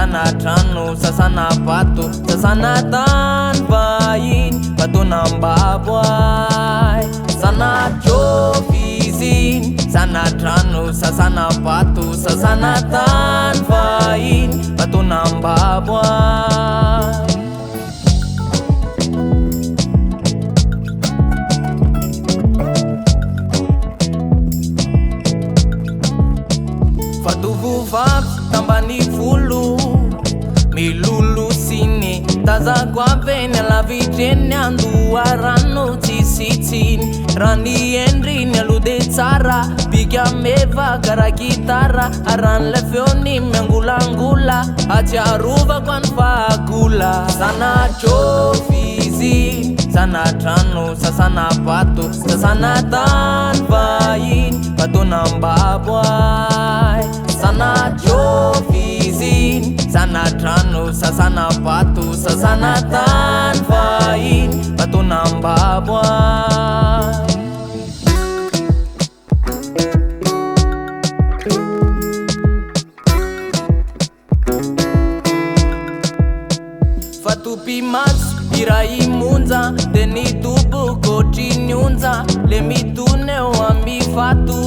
sana trano, sasana pato, sasana tany vahiny, vatonam-baboay. Sana joviziny, sana trano, sasana pato, sasana tany vahiny, vatonam-baboay. Fatovovavy tambany volo, milolo siny, tazako aveny alavitreny andoharano tsisitsiny. Raha ny endriny aloha de tsara, bika meva kara gitara, aran'le feony miangolangola, atsiarovako any fahagola. Sana joviziny, sana trano, sasana pato, sasana tany vahiny, vatonam-baboay. Sana joviziny, sana trano, sasana pato, sasana tany vahiny, vatonam-baboay. Fatopy maso iray monja, de nitoboko otriny onja, le mitony eo amy fato,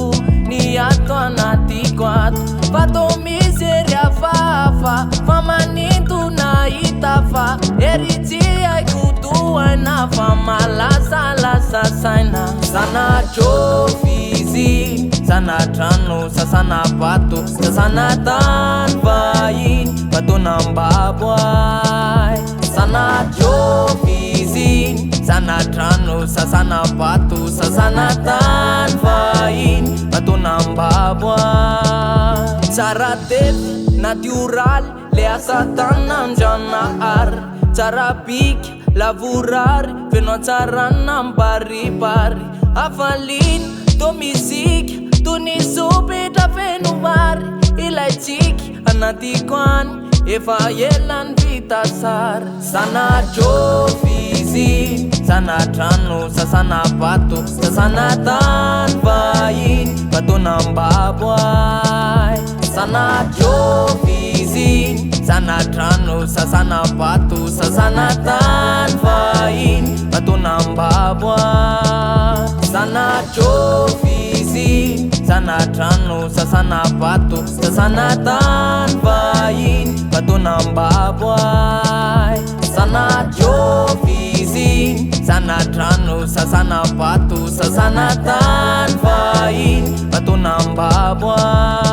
ny ato anatiko ato. Fato misy ery hafahafa, fa maninto nahita fa, ery tsy haiko tohaina, fa malasalasa saina. Sana joviziny, sana trano, sasana pato, sasana tany vahiny, vatonam-baboay. Sana joviziny, sana trano, sasana pato, sasana tany vahiny, vatonam-baboay. Tsara tefy natioraly, le asa tananjanahary, tsara biky lavorary, feno atsarana mbaribary. Afaliny to mizika, to ny sopitra feno vary, ilay tsiky anatiko any, efa elany vita sary. Sana joviziny, sana trano, sasana pato, sasana tany vahiny, vatonam-baboay. Sana joviziny, sana trano, sasana pato, sasana tany vahiny, vatonam-baboay. Sana joviziny, sana trano, sasana pato, sasana tany vahiny, vatonam-baboay. Sana joviziny, sana trano, sasana pato, sasana tany vahiny, vatonam-baboay.